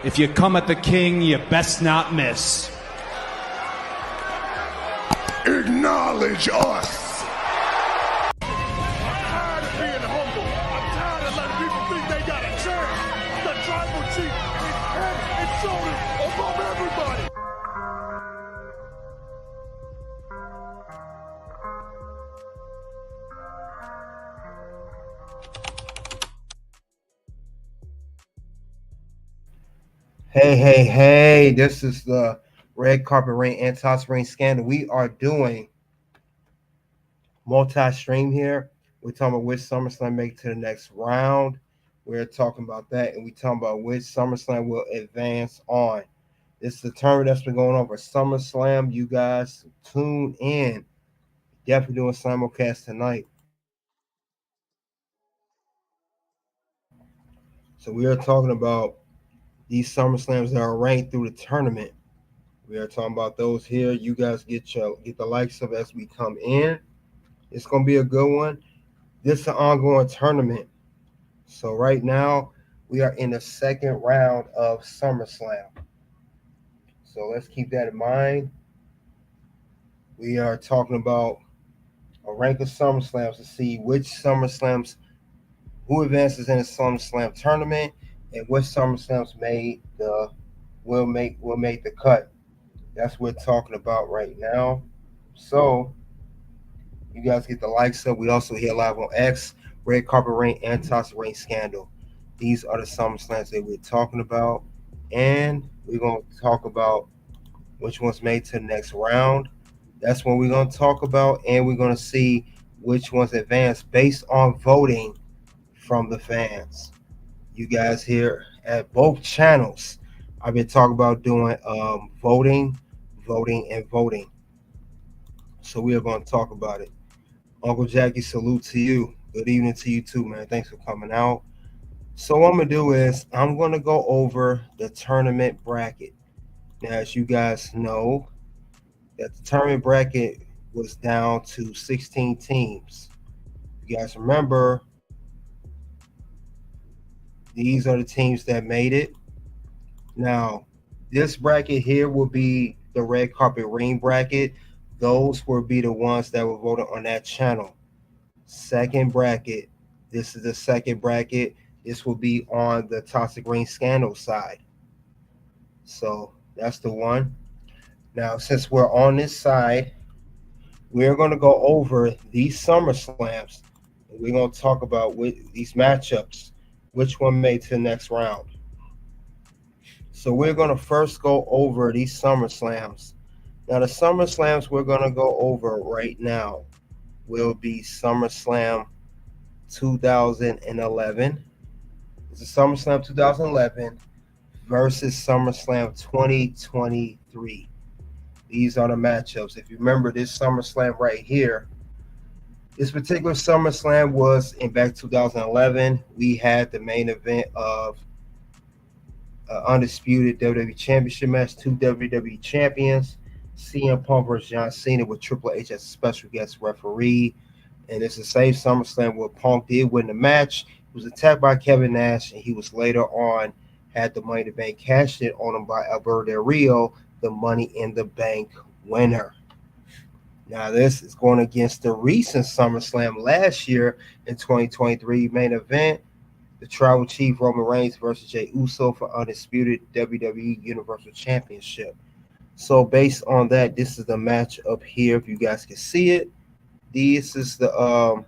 If you come at the king, you best not miss. Acknowledge us. I'm tired of being humble. I'm tired of letting people think they got a chance. The tribal chief is head and shoulders above everybody. Hey, this is the Red Carpet Ring and Toss Ring Scandal. We are doing multi-stream here. We're talking about which SummerSlam make it to the next round. We're talking about that, and we're talking about which SummerSlam will advance on. This is the tournament that's been going on for SummerSlam. You guys tune in. Definitely doing simulcast tonight. So we are talking about these SummerSlams that are ranked through the tournament. We are talking about those here. You guys get the likes of as we come in. It's gonna be a good one. This is an ongoing tournament. So right now we are in the second round of SummerSlam. So let's keep that in mind. We are talking about a rank of SummerSlams to see which SummerSlams, who advances in the SummerSlam tournament, and which SummerSlams will make the cut. That's what we're talking about right now. So you guys get the likes up. We also here live on X, Red Carpet Ring, and Toss Ring Scandal. These are the SummerSlams that we're talking about. And we're going to talk about which ones made to the next round. That's what we're going to talk about. And we're going to see which ones advance based on voting from the fans. You guys here at both channels, I've been talking about doing voting. So we are going to talk about it. Uncle Jackie, salute to you. Good evening to you too, man. Thanks for coming out. So what I'm going to do is I'm going to go over the tournament bracket. Now, as you guys know, that the tournament bracket was down to 16 teams. You guys remember, these are the teams that made it. Now, this bracket here will be the Red Carpet Ring bracket. Those will be the ones that were voted on that channel. Second bracket. This is the second bracket. This will be on the Toxic Ring Scandal side. So that's the one. Now, since we're on this side, we're going to go over these SummerSlams. We're going to talk about these matchups, which one made to the next round. So we're going to first go over these SummerSlams. Now, the SummerSlams we're going to go over right now will be SummerSlam 2011. It's a SummerSlam 2011 versus SummerSlam 2023. These are the matchups. If you remember this SummerSlam right here, this particular SummerSlam was in back 2011. We had the main event of undisputed WWE Championship match, two WWE champions, CM Punk versus John Cena with Triple H as a special guest referee. And it's the same SummerSlam where Punk did win the match. He was attacked by Kevin Nash, and he was later on had the Money in the Bank cashed in on him by Alberto Del Rio, the Money in the Bank winner. Now, this is going against the recent SummerSlam last year in 2023 main event, the Tribal Chief Roman Reigns versus Jey Uso for undisputed WWE Universal Championship. So based on that, this is the match up here. If you guys can see it, these are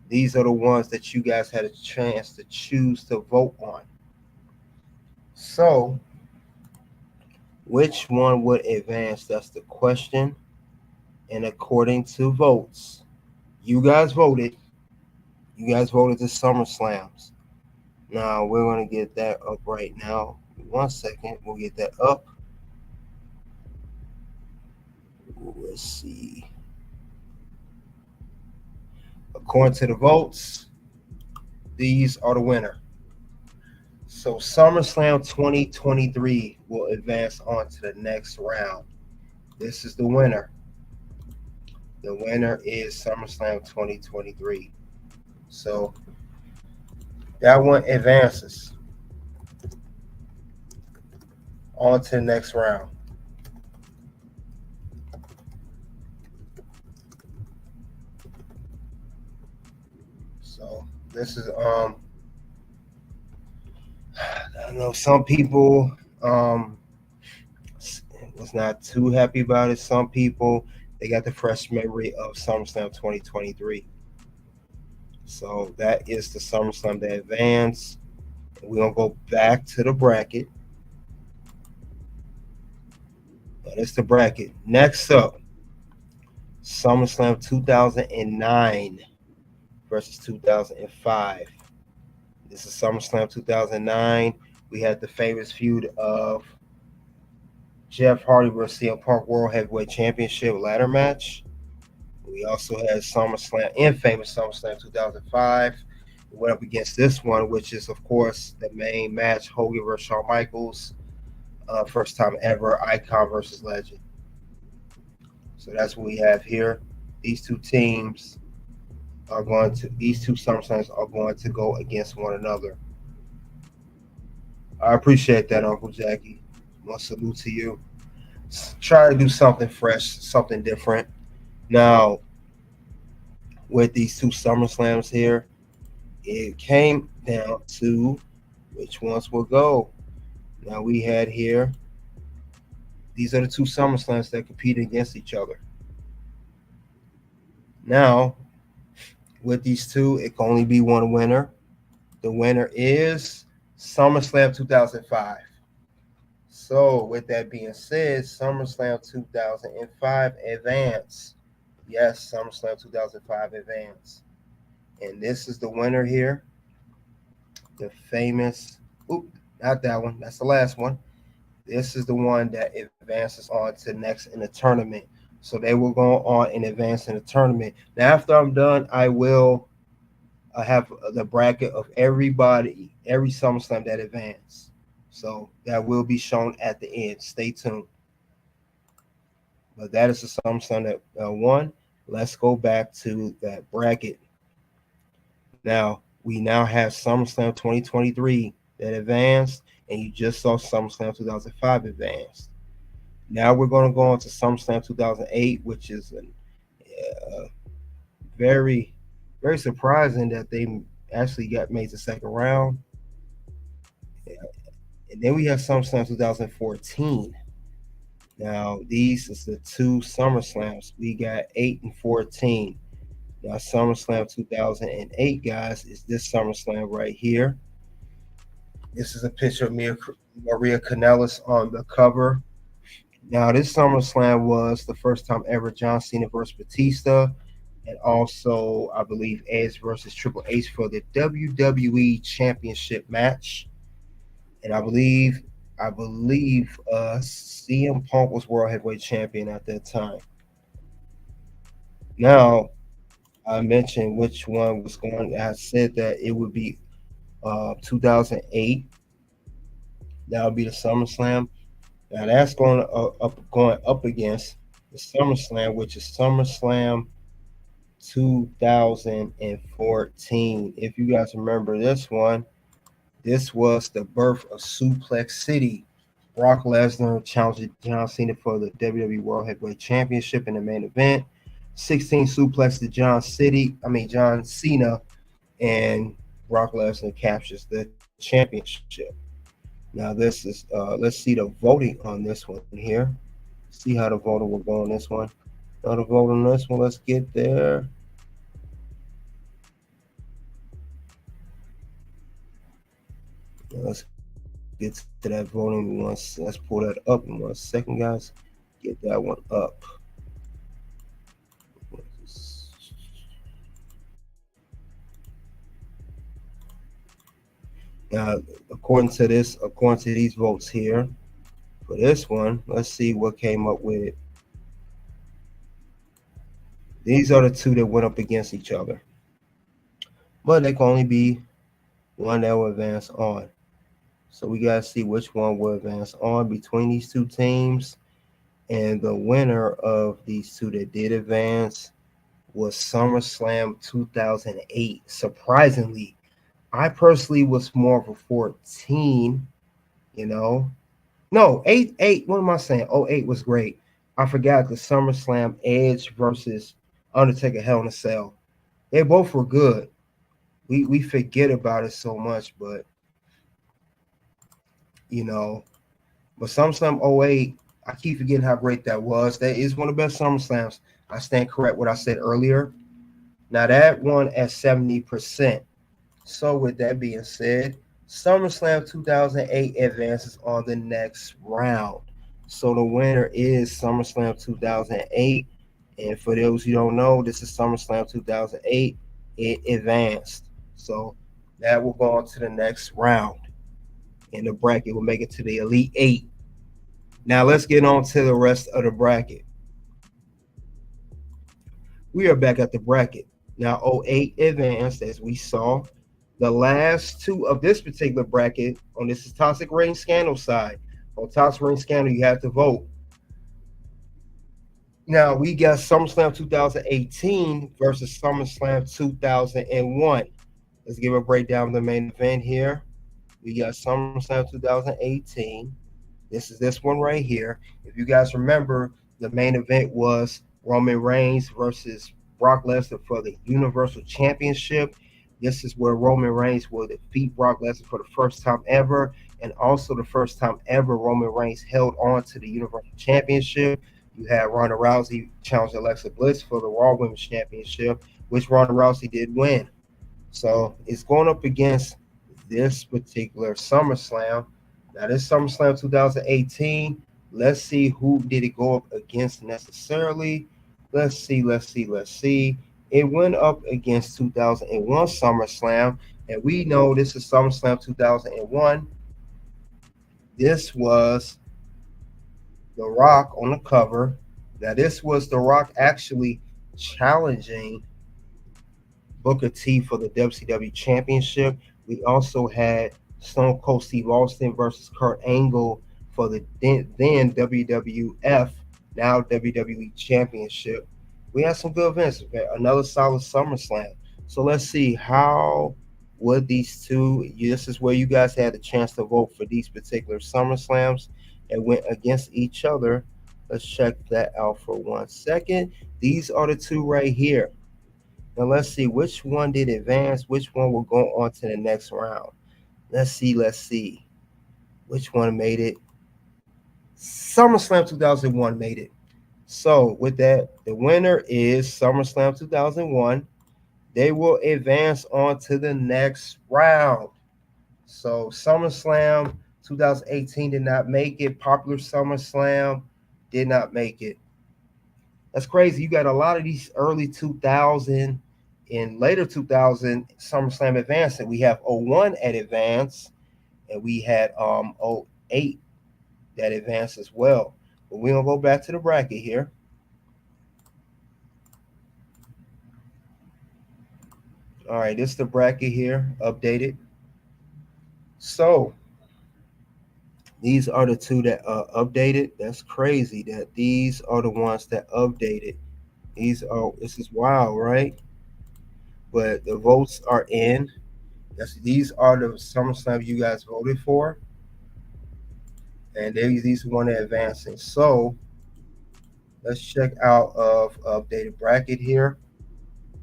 the ones that you guys had a chance to choose to vote on. So, which one would advance? That's the question. And according to votes, you guys voted. You guys voted the SummerSlams. Now, we're going to get that up right now. 1 second. We'll get that up. Let's see. According to the votes, these are the winner. So SummerSlam 2023 will advance on to the next round. This is the winner. The winner is SummerSlam 2023. So that one advances. On to the next round. So this is I know some people was not too happy about it. Some people they got the fresh memory of SummerSlam 2023. So that is the SummerSlam that advanced. We're gonna go back to the bracket. But it's the bracket. Next up, SummerSlam 2009 versus 2005. This is SummerSlam 2009. We had the famous feud of Jeff Hardy versus CM Punk World Heavyweight Championship ladder match. We also had SummerSlam, infamous SummerSlam 2005. We went up against this one, which is, of course, the main match, Hogan versus Shawn Michaels. First time ever, Icon versus Legend. So that's what we have here. These two teams are going to, these two SummerSlams are going to go against one another. I appreciate that, Uncle Jackie. One salute to you. Try to do something fresh, something different. Now, with these two SummerSlams here, it came down to which ones will go. Now we had here, these are the two SummerSlams that competed against each other. Now, with these two, it can only be one winner. The winner is SummerSlam 2005. So, with that being said, SummerSlam 2005 advance. Yes, SummerSlam 2005 advance. And this is the winner here. The famous, not that one. That's the last one. This is the one that advances on to next in the tournament. So they will go on and advance in the tournament. Now, after I'm done, I will have the bracket of everybody, every SummerSlam that advanced. So that will be shown at the end. Stay tuned. But that is the SummerSlam that won. Let's go back to that bracket. Now, we now have SummerSlam 2023 that advanced, and you just saw SummerSlam 2005 advanced. Now we're going to go on to SummerSlam 2008, which is very, very surprising that they actually got made the second round. And then we have SummerSlam 2014. Now, these is the two SummerSlams. We got 8 and 14. Now, SummerSlam 2008, guys, is this SummerSlam right here. This is a picture of Maria Kanellis on the cover. Now, this SummerSlam was the first time ever John Cena versus Batista, and also, I believe, Edge versus Triple H for the WWE Championship match. And I believe CM Punk was World Heavyweight Champion at that time. Now, I mentioned which one was going. I said that it would be 2008. That would be the SummerSlam. Now that's going up against the SummerSlam, which is SummerSlam 2014. If you guys remember this one, this was the birth of Suplex City. Brock Lesnar challenged John Cena for the WWE World Heavyweight Championship in the main event. 16 suplex to John Cena, and Brock Lesnar captures the championship. Now this is let's see the voting on this one here. See how the voting will go on this one. Now the vote on this one, let's get there. Let's get to that voting once. Let's pull that up in 1 second, guys. Get that one up. Now, according to these votes here, for this one, let's see what came up with it. These are the two that went up against each other. But there can only be one that will advance on. So we got to see which one will advance on between these two teams. And the winner of these two that did advance was SummerSlam 2008. Surprisingly, I personally was more of a 14, No, 8. What am I saying? Oh, 08 was great. I forgot the SummerSlam Edge versus Undertaker Hell in a Cell. They both were good. We forget about it so much, but you know, but SummerSlam '08, I keep forgetting how great that was. That is one of the best SummerSlams. I stand correct what I said earlier. Now that one at 70%. So with that being said, SummerSlam 2008 advances on the next round. So the winner is SummerSlam 2008. And for those who don't know, this is SummerSlam 2008. It advanced. So that will go on to the next round. And the bracket will make it to the Elite Eight. Now let's get on to the rest of the bracket. We are back at the bracket. Now, '08 advanced, as we saw. The last two of this particular bracket on this is Toxic Rain Scandal side. On Toxic Rain Scandal, you have to vote. Now, we got SummerSlam 2018 versus SummerSlam 2001. Let's give a breakdown of the main event here. We got SummerSlam 2018. This is this one right here. If you guys remember, the main event was Roman Reigns versus Brock Lesnar for the Universal Championship. This is where Roman Reigns will defeat Brock Lesnar for the first time ever, and also the first time ever Roman Reigns held on to the Universal Championship. You had Ronda Rousey challenge Alexa Bliss for the Raw Women's Championship, which Ronda Rousey did win. So it's going up against this particular SummerSlam. Now this SummerSlam 2018, let's see who did it go up against necessarily. Let's see. It went up against 2001 SummerSlam, and we know this is SummerSlam 2001. This was The Rock on the cover. Now this was The Rock actually challenging Booker T for the WCW Championship. We also had Stone Cold Steve Austin versus Kurt Angle for the then WWF, now WWE Championship. We had some good events. Okay? Another solid SummerSlam. So let's see how would these two. This is where you guys had the chance to vote for these particular SummerSlams and went against each other. Let's check that out for 1 second. These are the two right here. Now let's see which one did advance, which one will go on to the next round. Let's see. Which one made it? SummerSlam 2001 made it. So with that, the winner is SummerSlam 2001. They will advance on to the next round. So SummerSlam 2018 did not make it. Popular SummerSlam did not make it. That's crazy. You got a lot of these early 2000 and later 2000 SummerSlam advancing. We have '01 at advance, and we had '08 that advanced as well. But we're gonna go back to the bracket here. All right, this is the bracket here, updated. So these are the two that updated. That's crazy that these are the ones that updated. This is wild, right? But the votes are in. These are the SummerSlam you guys voted for, and these are one that advancing. So let's check out of updated bracket here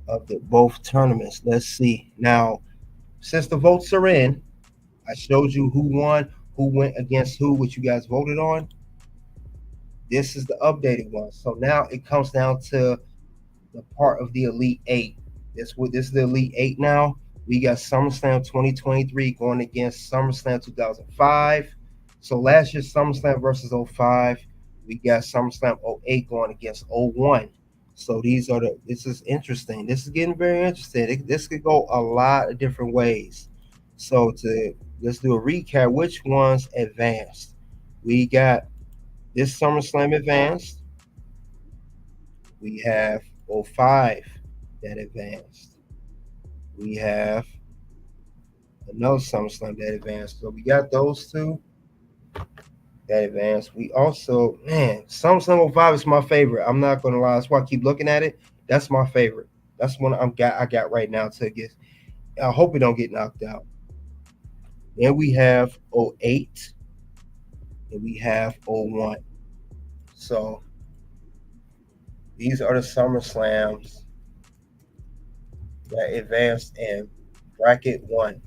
of the both tournaments. Let's see now. Since the votes are in, I showed you who won, who went against who, which you guys voted on. This is the updated one. So now it comes down to the part of the Elite Eight. This is the Elite Eight now. We got SummerSlam 2023 going against SummerSlam 2005. So last year's SummerSlam versus '05. We got SummerSlam '08 going against '01. So this is interesting. This is getting very interesting. This could go a lot of different ways. So let's do a recap. Which ones advanced? We got this SummerSlam advanced. We have '05 that advanced. We have another SummerSlam that advanced. So we got those two that advanced. We also, SummerSlam '05 is my favorite. I'm not gonna lie. That's why I keep looking at it. That's my favorite. That's one I got right now to get. I hope it don't get knocked out. Then we have '08. and we have '01. So these are the SummerSlams that advanced in bracket 1.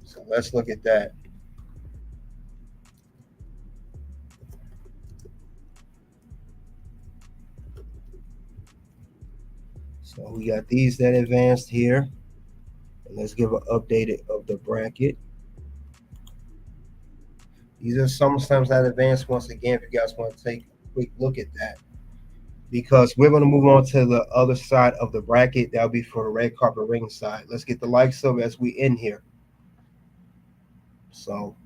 So let's look at that. So we got these that advanced here. And let's give an updated of the bracket. These are SummerSlams that advanced once again. If you guys want to take a quick look at that, because we're going to move on to the other side of the bracket. That'll be for the red carpet ring side. Let's get the likes of as we in here. So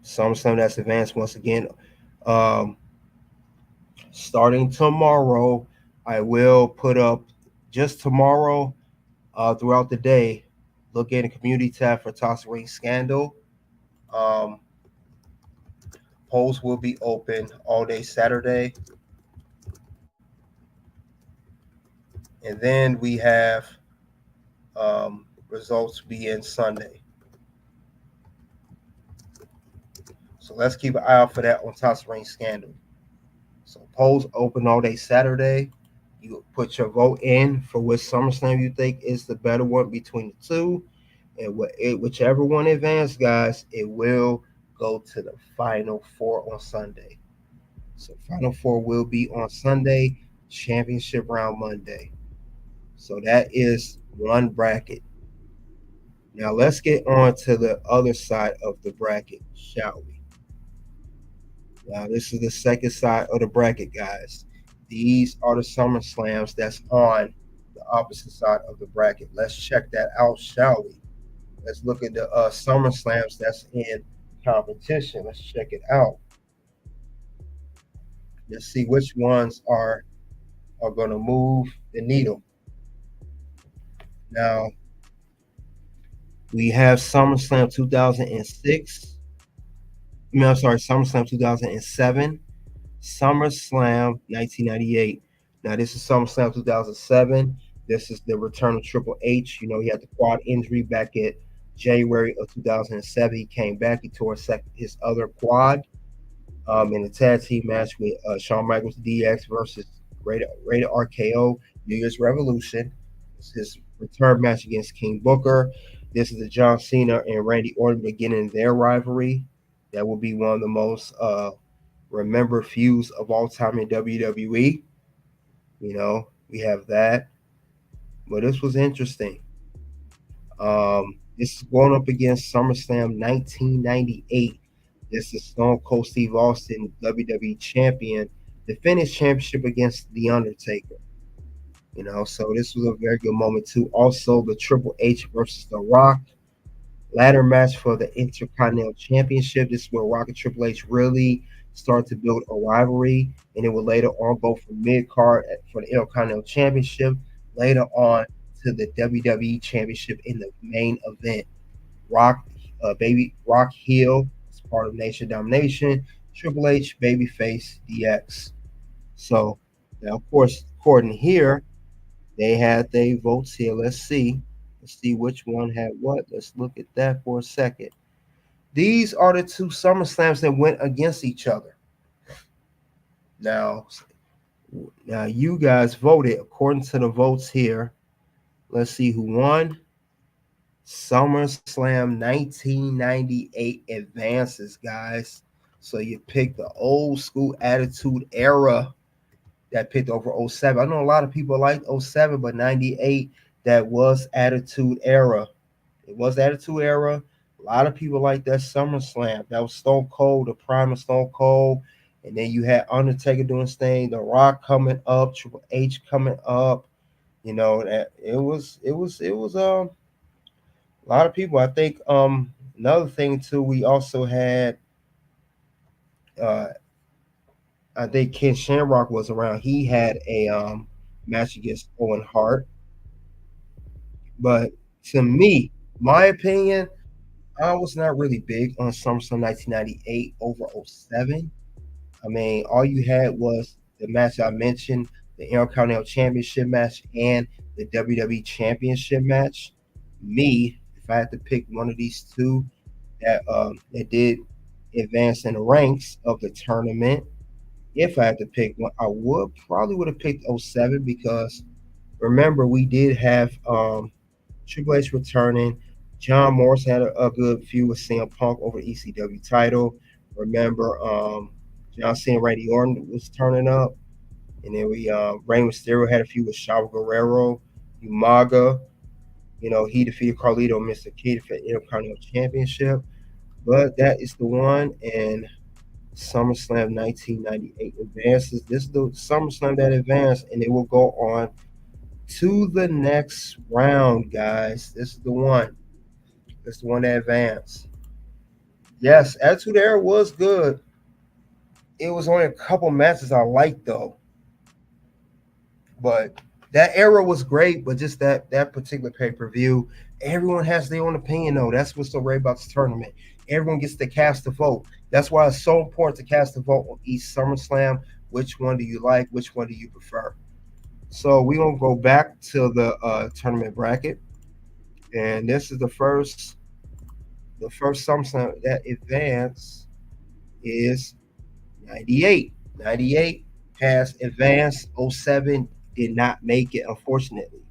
SummerSlam that's advanced once again. Starting tomorrow, I will put up just tomorrow throughout the day. Look at the community tab for Toxic Ring Scandal. Polls will be open all day Saturday. And then we have results begin Sunday. So let's keep an eye out for that on Toxic Ring Scandal. So polls open all day Saturday. You put your vote in for which SummerSlam you think is the better one between the two. And whichever one advances, guys, it will go to the Final Four on Sunday. So Final Four will be on Sunday, championship round Monday. So that is one bracket. Now let's get on to the other side of the bracket, shall we? Now this is the second side of the bracket, guys. These are the SummerSlams that's on the opposite side of the bracket. Let's check that out, shall we? Let's look at the SummerSlams that's in competition. Let's check it out. Let's see which ones are going to move the needle. Now, we have SummerSlam 2006. I'm sorry, SummerSlam 2007, SummerSlam 1998. Now, this is SummerSlam 2007. This is the return of Triple H. You know, he had the quad injury back at January of 2007. He came back. He tore his other quad in a tag team match with Shawn Michaels DX versus Rated RKO New Year's Revolution. It's his return match against King Booker. This is the John Cena and Randy Orton beginning their rivalry. That will be one of the most remembered feuds of all time in WWE. You know, we have that. But this was interesting. This is going up against SummerSlam 1998. This is Stone Cold Steve Austin, WWE champion, defending his championship against The Undertaker. You know, so this was a very good moment too. Also, the Triple H versus The Rock ladder match for the Intercontinental Championship. This is where Rock and Triple H really start to build a rivalry, and it will later on go from mid card for the Intercontinental Championship, later on to the WWE Championship in the main event. Rock heel as part of Nation Domination. Triple H babyface DX. So now, of course, according here, they had their votes here. Let's see which one had what. Let's look at that for a second. These are the two SummerSlams that went against each other. Now you guys voted according to the votes here. Let's see who won. SummerSlam 1998 advances, guys. So you picked the old school Attitude Era that picked over 07. I know a lot of people like 07, but 98, that was Attitude Era. It was Attitude Era. A lot of people like that SummerSlam. That was Stone Cold, the prime of Stone Cold. And then you had Undertaker doing his thing, The Rock coming up, Triple H coming up. You know, that it was a lot of people. I think another thing too, we also had I think Ken Shamrock was around. He had a match against Owen Hart. But to me, my opinion, I was not really big on SummerSlam 1998 over 07. I mean, all you had was the match I mentioned, the Intercontinental Championship match and the WWE Championship match. Me, if if I had to pick one of these two that did advance in the ranks of the tournament, if I had to pick one, I would have picked '07 because remember we did have Triple H returning. John Morris had a good feud with CM Punk over the ECW title. Remember, John Cena and Randy Orton was turning up. And then Rey Mysterio had a feud with Chavo Guerrero. Umaga, he defeated Carlito and Mr. Kid for the Intercontinental Championship. But that is the one. And SummerSlam 1998 advances. This is the SummerSlam that advanced, and it will go on to the next round, guys. This is the one. This is the one that advanced. Yes, Attitude Era was good. It was only a couple matches I liked though. But that era was great, but just that particular pay-per-view, everyone has their own opinion though. That's what's so great about this tournament. Everyone gets to cast a vote. That's why it's so important to cast a vote on each SummerSlam. Which one do you like? Which one do you prefer? So we're gonna go back to the tournament bracket, and this is the first SummerSlam that advanced is 98. 98 has advanced. 07 did not make it, unfortunately.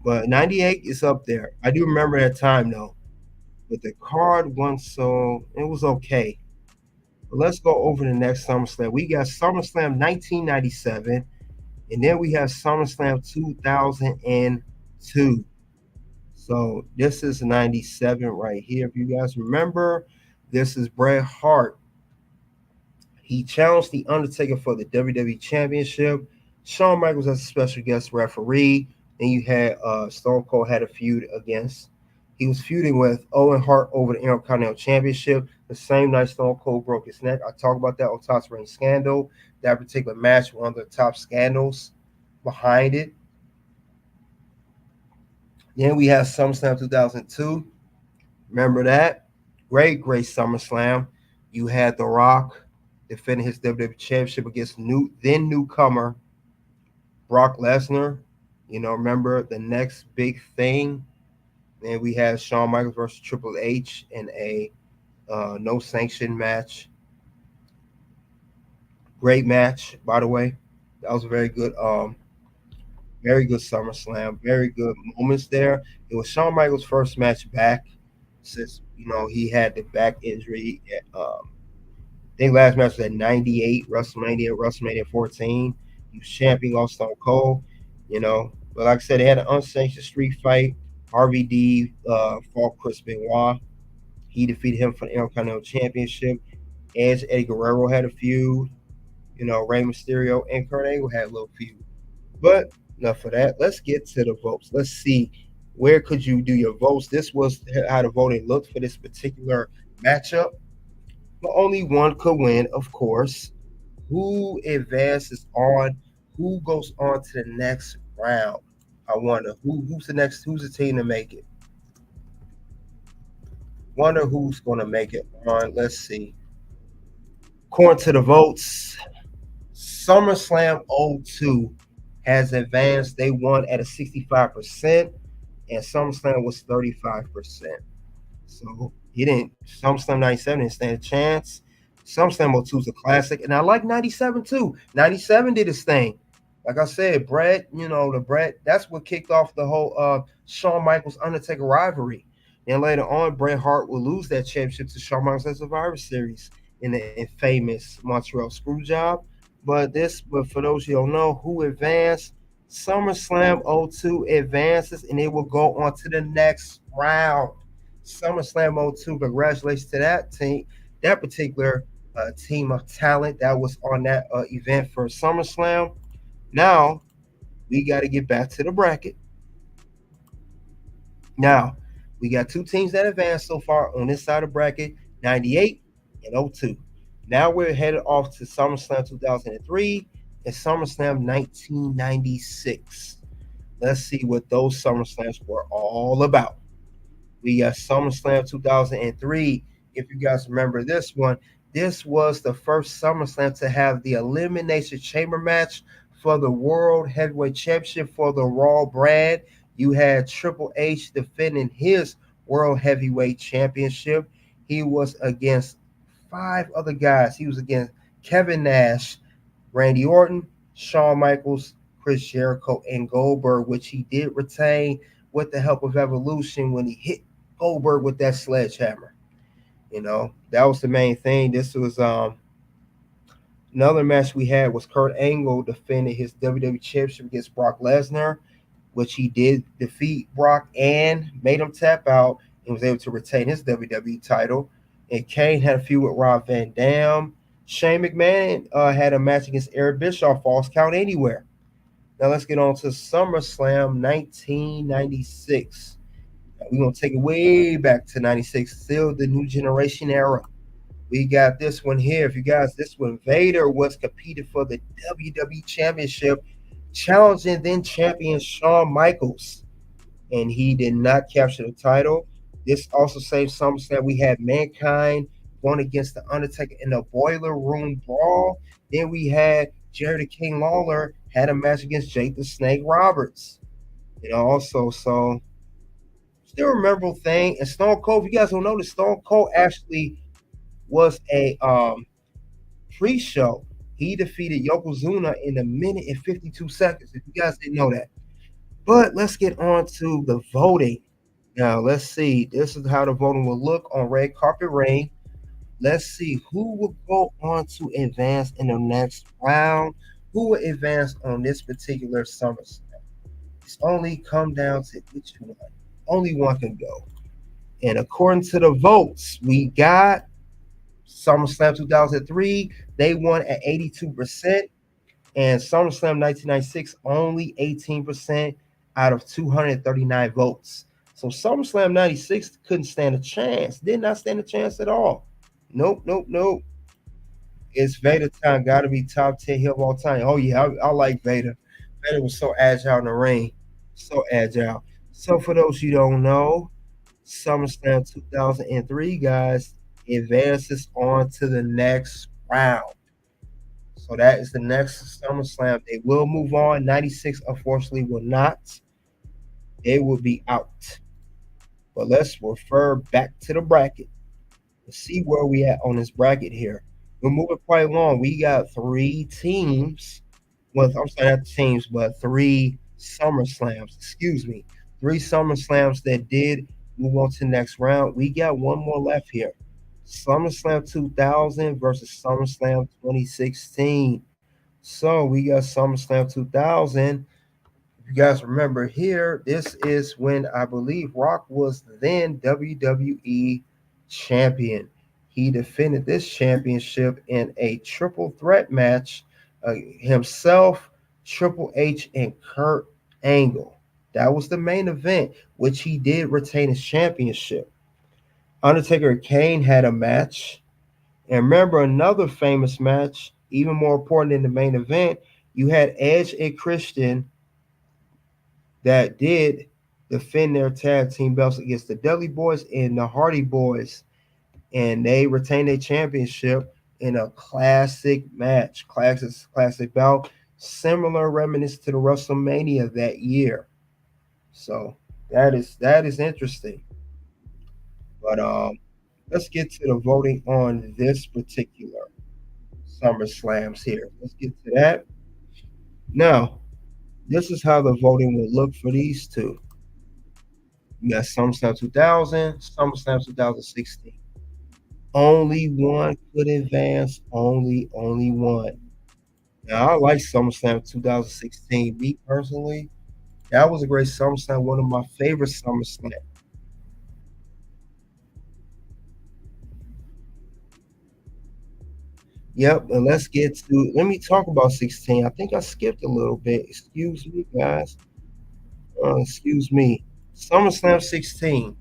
But 98 is up there. I do remember that time though. But the card won, so it was okay. But let's go over the next SummerSlam. We got SummerSlam 1997, and then we have SummerSlam 2002. So this is 97 right here. If you guys remember, this is Bret Hart. He challenged The Undertaker for the WWE Championship. Shawn Michaels as a special guest referee. And you had Stone Cold had a feud against. He was feuding with Owen Hart over the Intercontinental Championship. The same night Stone Cold broke his neck. I talked about that on Top's Ring Scandal. That particular match, one of the top scandals behind it. Then we have SummerSlam 2002. Remember that? Great SummerSlam. You had The Rock defending his WWE Championship against then newcomer Brock Lesnar. Remember the next big thing. And we had Shawn Michaels versus Triple H in a no sanction match. Great match, by the way. That was a very good SummerSlam. Very good moments there. It was Shawn Michaels' first match back since he had the back injury. I think last match was at 98 WrestleMania 14. He was champion off Stone Cold. But like I said, they had an unsanctioned street fight. RVD fought Chris Benoit. He defeated him for the Intercontinental Championship. Edge, Eddie Guerrero had a feud. Rey Mysterio and Kurt Angle had a little feud. But enough of that. Let's get to the votes. Let's see, where could you do your votes? This was how the voting looked for this particular matchup. But only one could win, of course. Who advances on? Who goes on to the next round? I wonder who's the team to make it. Wonder who's going to make it on. Let's see. According to the votes, SummerSlam 02 has advanced. They won at a 65%, and SummerSlam was 35%. So SummerSlam 97 didn't stand a chance. SummerSlam 02 is a classic, and I like 97 too. 97 did its thing. Like I said, Bret, that's what kicked off the whole Shawn Michaels Undertaker rivalry. And later on, Bret Hart will lose that championship to Shawn Michaels at Survivor Series in the infamous Montreal Screwjob. But for those you don't know who advanced, SummerSlam 02 advances, and it will go on to the next round. SummerSlam 02, congratulations to that team, that particular team of talent that was on that event for SummerSlam. Now, we got to get back to the bracket. Now, we got two teams that advanced so far on this side of the bracket, 98 and 02. Now we're headed off to SummerSlam 2003 and SummerSlam 1996. Let's see what those SummerSlams were all about. We got SummerSlam 2003. If you guys remember this one, this was the first SummerSlam to have the Elimination Chamber match for the World Heavyweight Championship for the Raw brand. You had Triple H defending his World Heavyweight Championship. He was against 5 other guys. He was against Kevin Nash, Randy Orton, Shawn Michaels, Chris Jericho, and Goldberg, which he did retain with the help of Evolution when he hit Goldberg with that sledgehammer. That was the main thing. This was another match we had was Kurt Angle defending his WWE Championship against Brock Lesnar, which he did defeat Brock and made him tap out and was able to retain his WWE title. And Kane had a feud with Rob Van Dam. Shane McMahon had a match against Eric Bischoff, Falls Count Anywhere. Now let's get on to SummerSlam 1996. We're going to take it way back to 96, still the new generation era. We got this one here. If you guys, this one, Vader was competing for the WWE Championship, challenging then champion Shawn Michaels, and he did not capture the title. This also same SummerSlam we had Mankind going against the Undertaker in the Boiler Room Brawl. Then we had Jerry the King Lawler had a match against Jake the Snake Roberts. Also, so still a memorable thing. And Stone Cold, if you guys don't know this, Stone Cold actually was a pre-show. He defeated Yokozuna in a minute and 52 seconds, if you guys didn't know that. But let's get on to the voting. Now, let's see. This is how the voting will look on Red Carpet Reign. Let's see who will go on to advance in the next round. Who will advance on this particular SummerSlam? It's only come down to which one. Only one can go. And according to the votes, we got SummerSlam 2003. They won at 82%. And SummerSlam 1996, only 18% out of 239 votes. So SummerSlam 96 couldn't stand a chance. Did not stand a chance at all. Nope. It's Vader time. Got to be top 10 heel of all time. Oh, yeah, I like Vader. Vader was so agile in the ring. So agile. So for those you don't know, SummerSlam 2003, guys, advances on to the next round. So that is the next SummerSlam. They will move on. 96, unfortunately, will not. They will be out. But let's refer back to the bracket. Let's see where we at on this bracket here. We're moving quite along. We got 3 teams. Well, I'm sorry, not teams, but 3 SummerSlams. Excuse me. 3 SummerSlams that did move on to the next round. We got one more left here. SummerSlam 2000 versus SummerSlam 2016. So we got SummerSlam 2000. If you guys remember here, this is when I believe Rock was then WWE champion. He defended this championship in a triple threat match, himself, Triple H, and Kurt Angle. That was the main event, which he did retain his championship. Undertaker and Kane had a match. And remember another famous match, even more important than the main event, you had Edge and Christian that did defend their tag team belts against the Dudley Boys and the Hardy Boys. And they retained their championship in a classic match, classic bout, similar reminiscent to the WrestleMania that year. So that is interesting. But let's get to the voting on this particular SummerSlams here. Let's get to that. Now, this is how the voting will look for these two. We got SummerSlam 2000, SummerSlam 2016. Only one could advance. Only one. Now, I like SummerSlam 2016. Me personally, that was a great SummerSlam. One of my favorite SummerSlam. Yep, and let me talk about 16. I think I skipped a little bit. Excuse me, guys. Excuse me. SummerSlam 16.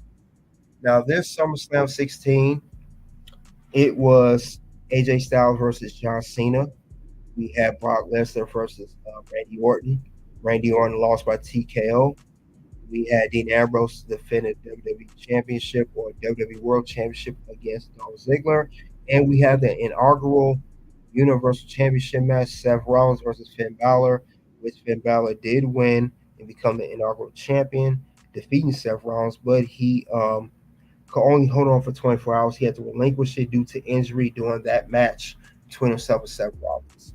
Now, this SummerSlam 16, it was AJ Styles versus John Cena. We had Brock Lesnar versus Randy Orton. Randy Orton lost by TKO. We had Dean Ambrose defend the WWE Championship or WWE World Championship against Dolph Ziggler. And we had the inaugural Universal Championship match, Seth Rollins versus Finn Balor, which Finn Balor did win and become the inaugural champion, defeating Seth Rollins, but he could only hold on for 24 hours. He had to relinquish it due to injury during that match between himself and Seth Rollins.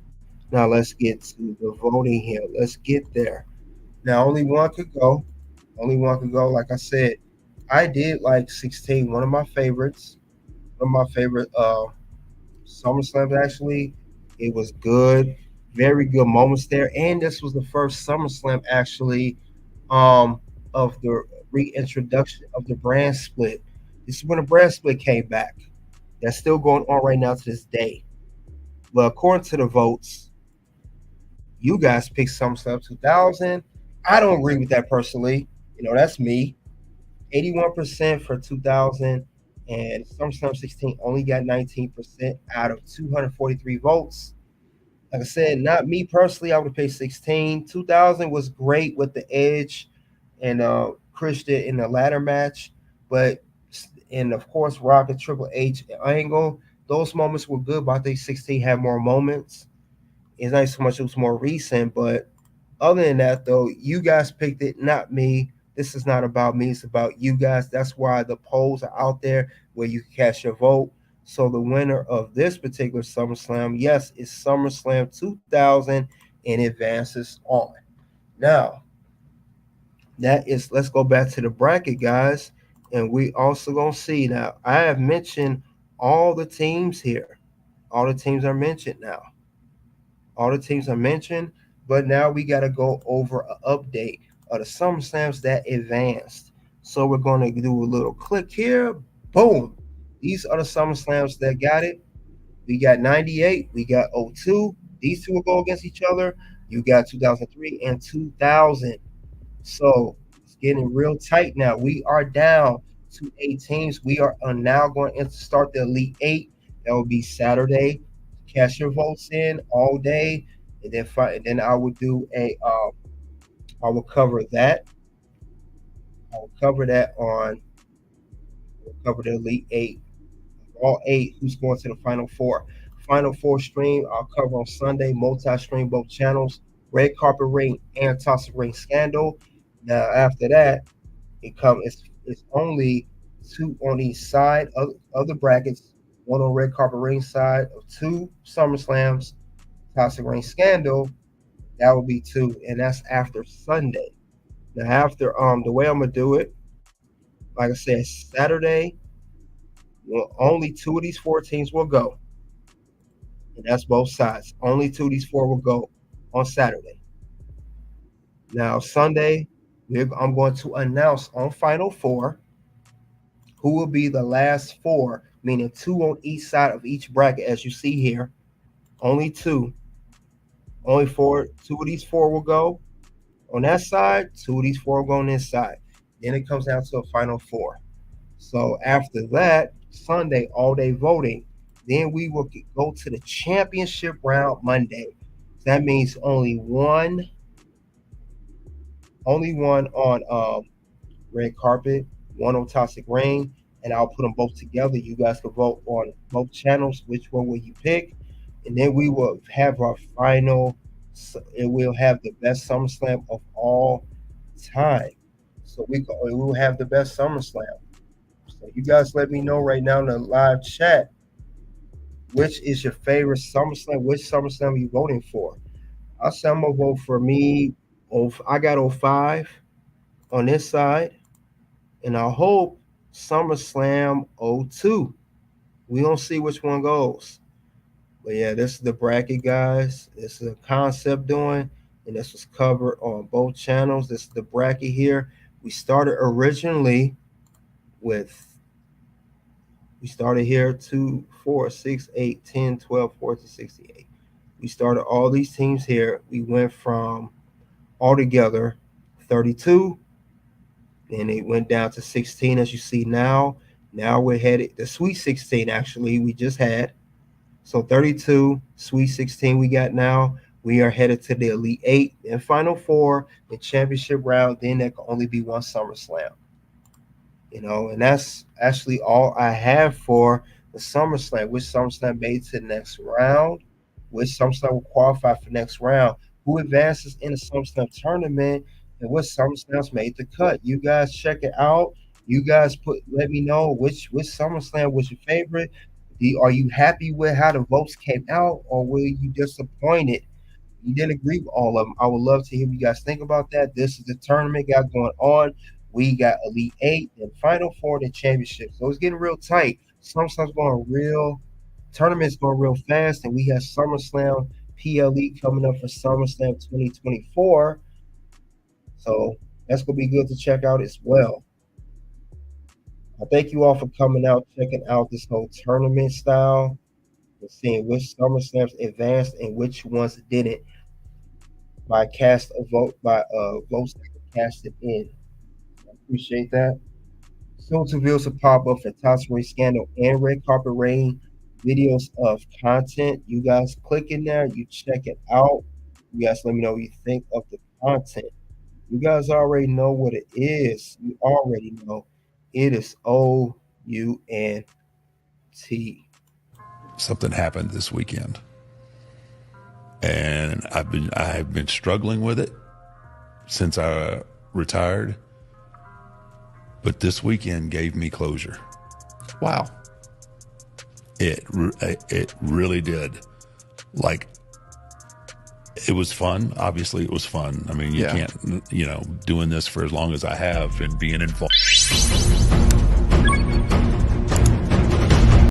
Now let's get to the voting here. Let's get there. Now only one could go. Only one could go. Like I said, I did like 16. One of my favorites. One of my favorite SummerSlams actually. It was good. Very good moments there. And this was the first SummerSlam actually of the reintroduction of the brand split. This is when the brand split came back. That's still going on right now to this day. But according to the votes, you guys picked SummerSlam 2000. I don't agree with that personally. That's me. 81% for 2000, and SummerSlam 16 only got 19% out of 243 votes. Like I said, not me personally. I would have paid 16. 2000 was great with the Edge and Christian in the ladder match, but and of course Rock and Triple H angle. Those moments were good, but I think 16 had more moments. It's not so much it was more recent, but other than that, though, you guys picked it, not me. This is not about me. It's about you guys. That's why the polls are out there where you can cast your vote. So the winner of this particular SummerSlam, yes, is SummerSlam 2000 and advances on. Now, let's go back to the bracket, guys. And we also going to see now, I have mentioned all the teams here. All the teams are mentioned now. All the teams are mentioned, but now we got to go over an update of the SummerSlams that advanced. So we're going to do a little click here. Boom. These are the SummerSlams that got it. We got 98. We got 02. These two will go against each other. You got 2003 and 2000. So it's getting real tight now. We are down to 8 teams. We are now going to start the Elite 8. That will be Saturday. Cash your votes in all day, and then I will do I will cover that. I will cover that on. We'll cover the Elite 8, all 8. Who's going to the Final Four? Final Four stream I'll cover on Sunday. Multi-stream both channels. Red carpet ring and toss ring scandal. Now after that, it's only 2 on each side of the brackets. 1 on red carpet ring side of 2 SummerSlams. Toxic Ring Scandal, that would be 2, and that's after Sunday. Now after the way I'm gonna do it, like I said, Saturday, only 2 of these 4 teams will go, and that's both sides. Only 2 of these 4 will go on Saturday. Now Sunday, I'm going to announce on Final Four who will be the last 4, meaning 2 on each side of each bracket, as you see here. Only 2. Only 4. 2 of these 4 will go on that side. 2 of these 4 will go on this side. Then it comes down to a Final Four. So after that, Sunday, all day voting. Then we will go to the championship round Monday. That means only one on red carpet, 1 on toxic ring, and I'll put them both together. You guys can vote on both channels. Which one will you pick? And then we will have our final, and we'll have the best SummerSlam of all time. So we will have the best SummerSlam. So you guys let me know right now in the live chat, which is your favorite SummerSlam? Which SummerSlam are you voting for? I'll say I'm going to vote for me. I got 05 on this side, and I hope SummerSlam 02. We don't see which one goes. But yeah, this is the bracket, guys. This is a concept doing, and this was covered on both channels. This is the bracket here. We started here 2, 4, 6, 8, 10, 12, 14, 68. We started all these teams here. We went from altogether 32, and it went down to 16 as you see now. Now we're headed the Sweet 16 actually we just had. So 32, Sweet 16 we got now. We are headed to the Elite 8 and Final Four, the championship round. Then there can only be one SummerSlam. And that's actually all I have for the SummerSlam. Which SummerSlam made to the next round? Which SummerSlam will qualify for next round? Who advances in the SummerSlam tournament? And what SummerSlams made the cut? You guys check it out. You guys let me know which SummerSlam was your favorite. Are you happy with how the votes came out, or were you disappointed? You didn't agree with all of them. I would love to hear what you guys think about that. This is the tournament got going on. We got Elite Eight and Final Four and championship. So it's getting real tight. SummerSlam's going real. Tournament's going real fast, and we have SummerSlam PLE coming up for SummerSlam 2024. So that's gonna be good to check out as well. I thank you all for coming out, checking out this whole tournament style, and seeing which SummerSlams advanced and which ones didn't by votes that were casted in. I appreciate that. Soon to reveals a pop-up for Tossaway Scandal and Red Carpet Rain videos of content. You guys click in there, you check it out. You guys let me know what you think of the content. You guys already know what it is. You already know it is OUNT. Something happened this weekend, and I have been struggling with it since I retired. But this weekend gave me closure. Wow. It really did. Like, it was fun. Obviously, it was fun. I mean, you can't, doing this for as long as I have and being involved.